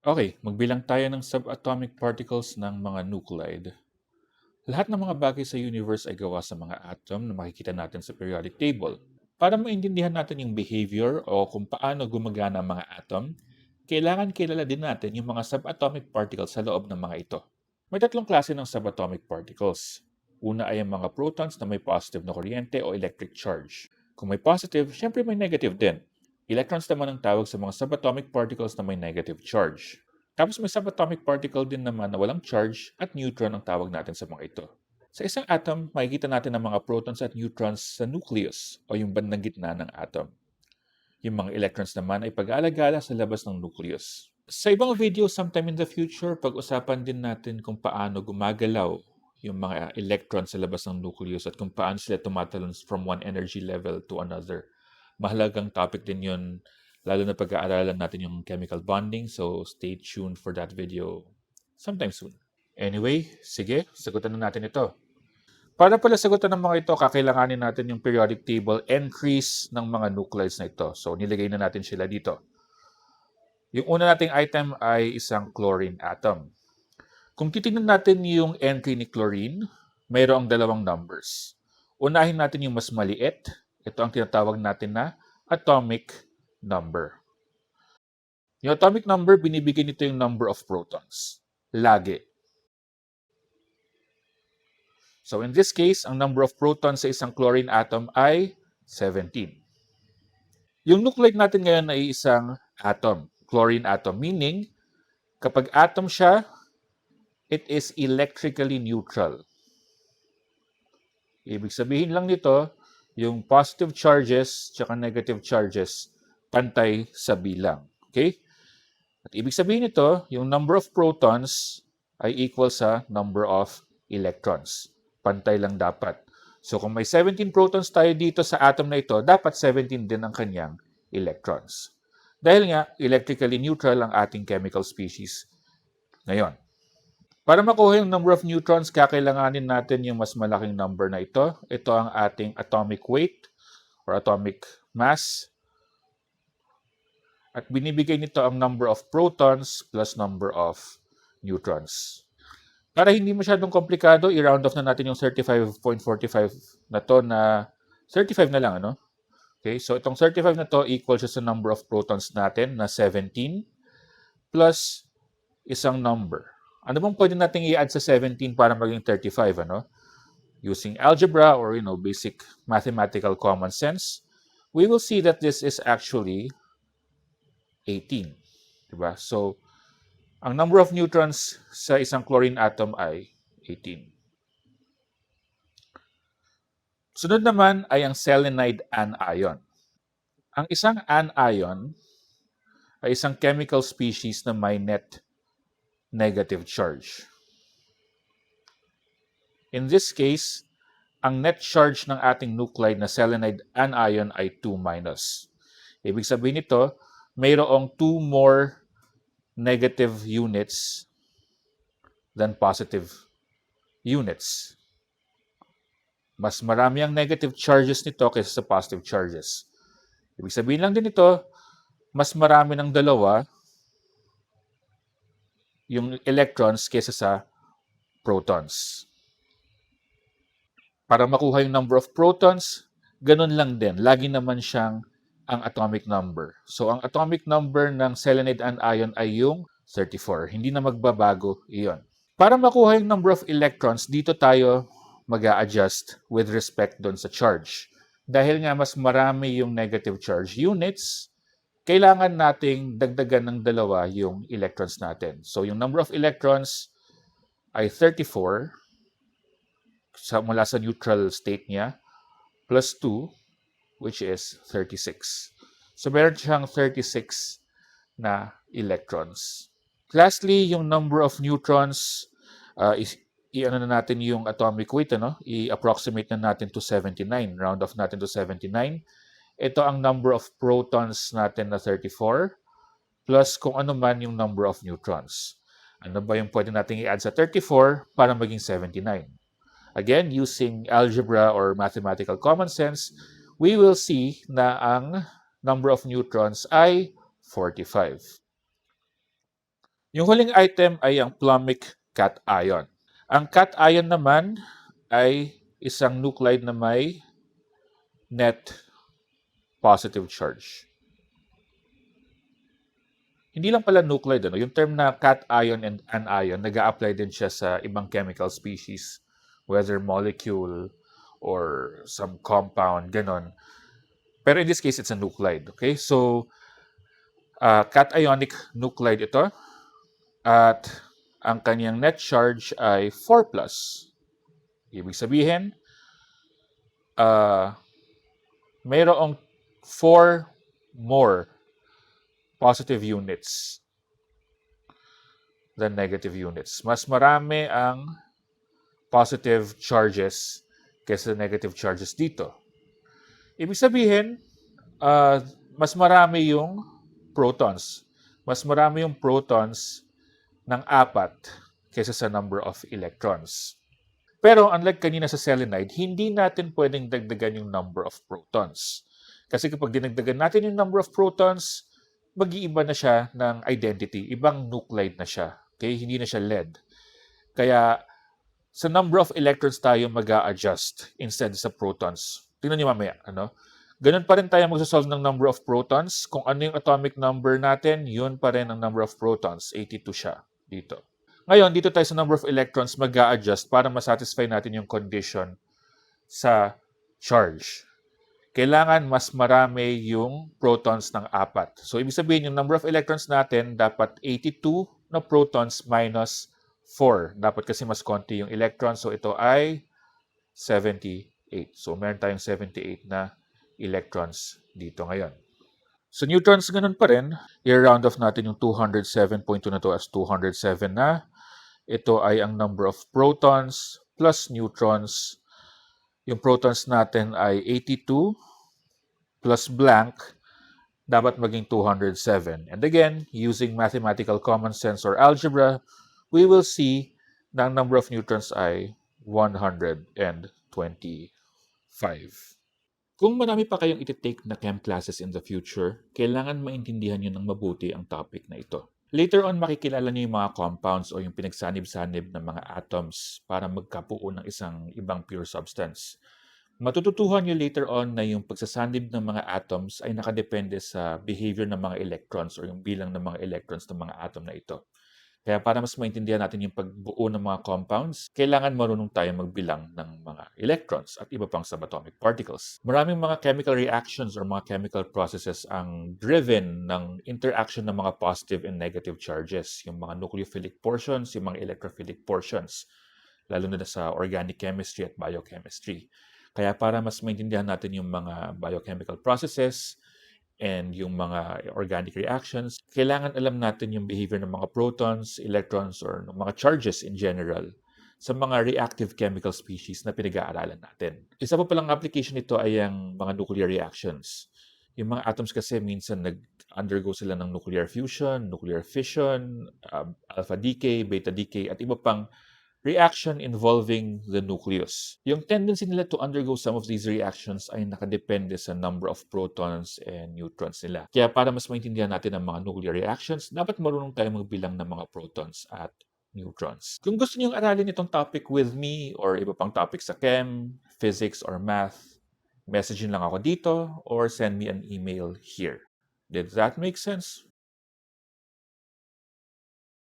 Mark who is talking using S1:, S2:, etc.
S1: Okay, magbilang tayo ng subatomic particles ng mga nuclide. Lahat ng mga bagay sa universe ay gawa sa mga atom na makikita natin sa periodic table. Para maintindihan natin yung behavior o kung paano gumagana ang mga atom, kailangan kilala din natin yung mga subatomic particles sa loob ng mga ito. May tatlong klase ng subatomic particles. Una ay ang mga protons na may positive na kuryente o electric charge. Kung may positive, syempre may negative din. Electrons naman ang tawag sa mga subatomic particles na may negative charge. Tapos may subatomic particle din naman na walang charge at neutron ang tawag natin sa mga ito. Sa isang atom, makikita natin ang mga protons at neutrons sa nucleus o yung bandang gitna ng atom. Yung mga electrons naman ay pag-aalagala sa labas ng nucleus. Sa ibang video sometime in the future, pag-usapan din natin kung paano gumagalaw yung mga electrons sa labas ng nucleus at kung paano sila tumatalon from one energy level to another. Mahalagang topic din yun, lalo na pag-aaralan natin yung chemical bonding, so stay tuned for that video sometime soon. Anyway, sige, sagutan na natin ito. Para pala sagutan ng mga ito, kakailanganin natin yung periodic table entries ng mga nuclides na ito. So, nilagay na natin sila dito. Yung una nating item ay isang chlorine atom. Kung titingnan natin yung entry ni chlorine, mayroong dalawang numbers. Unahin natin yung mas maliit. Ito ang tinatawag natin na atomic number. Yung atomic number, binibigay nito yung number of protons. Lagi. So in this case, ang number of protons sa isang chlorine atom ay 17. Yung nuclide natin ngayon ay isang atom, chlorine atom, meaning kapag atom siya, it is electrically neutral. Ibig sabihin lang nito, yung positive charges at negative charges pantay sa bilang. Okay? At ibig sabihin nito, yung number of protons ay equal sa number of electrons. Pantay lang dapat. So kung may 17 protons tayo dito sa atom na ito, dapat 17 din ang kanyang electrons. Dahil nga, electrically neutral ang ating chemical species ngayon. Para makuha yung number of neutrons, kakailanganin natin yung mas malaking number na ito. Ito ang ating atomic weight or atomic mass. At binibigay nito ang number of protons plus number of neutrons. Para hindi masyadong komplikado, i-round off na natin yung 35.45 na to na 35 na lang, ano? Okay, so itong 35 na to equal siya sa number of protons natin na 17 plus isang number. Ano bang pwede natin i-add sa 17 para maging 35, ano? Using algebra or, basic mathematical common sense, we will see that this is actually 18. Diba? So, ang number of neutrons sa isang chlorine atom ay 18. Sunod naman ay ang selenide anion. Ang isang anion ay isang chemical species na may net negative charge. In this case, ang net charge ng ating nuclide na selenide anion ay 2-. Ibig sabihin nito, mayroong 2 more negative units than positive units. Mas marami ang negative charges nito kaysa sa positive charges. Ibig sabihin lang din ito, mas marami ng dalawa yung electrons kaysa sa protons. Para makuha yung number of protons, ganun lang din. Lagi naman siyang ang atomic number. So, ang atomic number ng selenide anion ay yung 34. Hindi na magbabago iyon. Para makuha yung number of electrons, dito tayo mag-a-adjust with respect doon sa charge. Dahil nga mas marami yung negative charge units, kailangan nating dagdagan ng dalawa yung electrons natin. So, yung number of electrons ay 34 mula sa neutral state niya, plus 2, which is 36. So, meron siyang 36 na electrons. Lastly, yung number of neutrons, i-ano na natin yung atomic weight, i-approximate na natin to 79. Round off natin to 79. Ito ang number of protons natin na 34 plus kung ano man yung number of neutrons. Ano ba yung pwede natin i-add sa 34 para maging 79? Again, using algebra or mathematical common sense, we will see na ang number of neutrons ay 45. Yung huling item ay ang plomic cation. Ang cation naman ay isang nuclide na may net positive charge. Hindi lang pala nuclide, ano? Yung term na cation and anion, nag-a-apply din siya sa ibang chemical species, whether molecule or some compound, ganon. Pero in this case, it's a nuclide. Okay? So, cationic nuclide ito. At ang kanyang net charge ay 4+. Ibig sabihin, mayroong 4 more positive units than negative units. Mas marami ang positive charges kaysa negative charges dito. Ibig sabihin, mas marami yung protons. Mas marami yung protons ng 4 kaysa sa number of electrons. Pero unlike kanina sa selenide, hindi natin pwedeng dagdagan yung number of protons. Kasi kapag dinagdagan natin yung number of protons, mag-iiba na siya ng identity. Ibang nuclide na siya. Okay? Hindi na siya lead. Kaya sa number of electrons tayo mag-a-adjust instead sa protons. Tingnan niyo mamaya. Ano? Ganun pa rin tayo magsasolve ng number of protons. Kung ano yung atomic number natin, yun pa rin ang number of protons. 82 siya dito. Ngayon, dito tayo sa number of electrons mag-a-adjust para masatisfy natin yung condition sa charge. Kailangan mas marami yung protons ng 4. So, ibig sabihin, yung number of electrons natin dapat 82 na protons minus 4. Dapat kasi mas konti yung electrons. So, ito ay 78. So, meron tayong 78 na electrons dito ngayon. Sa neutrons, ganun pa rin. I-round off natin yung 207.2 na to as 207 na. Ito ay ang number of protons plus neutrons. Yung protons natin ay 82 plus blank, dapat maging 207. And again, using mathematical common sense or algebra, we will see na ang number of neutrons ay 125. Kung marami pa kayong iti-take na chem classes in the future, kailangan maintindihan nyo ng mabuti ang topic na ito. Later on, makikilala niyo yung mga compounds o yung pinagsanib-sanib ng mga atoms para magkabuo ng isang ibang pure substance. Matututuhan niyo later on na yung pagsasanib ng mga atoms ay nakadepende sa behavior ng mga electrons o yung bilang ng mga electrons ng mga atom na ito. Kaya para mas maintindihan natin yung pagbuo ng mga compounds, kailangan marunong tayo magbilang ng mga electrons at iba pang subatomic particles. Maraming mga chemical reactions or mga chemical processes ang driven ng interaction ng mga positive and negative charges, yung mga nucleophilic portions, yung mga electrophilic portions, lalo na sa organic chemistry at biochemistry. Kaya para mas maintindihan natin yung mga biochemical processes and yung mga organic reactions, kailangan alam natin yung behavior ng mga protons, electrons, or ng mga charges in general sa mga reactive chemical species na pinag-aaralan natin. Isa pa palang application nito ay ang mga nuclear reactions. Yung mga atoms kasi minsan nag-undergo sila ng nuclear fusion, nuclear fission, alpha decay, beta decay, at iba pang reaction involving the nucleus. Yung tendency nila to undergo some of these reactions ay nakadepende sa number of protons and neutrons nila. Kaya para mas maintindihan natin ang mga nuclear reactions, dapat marunong tayo magbilang ng mga protons at neutrons. Kung gusto niyong aralin itong topic with me or iba pang topic sa chem, physics, or math, message lang ako dito or send me an email here. Did that make sense?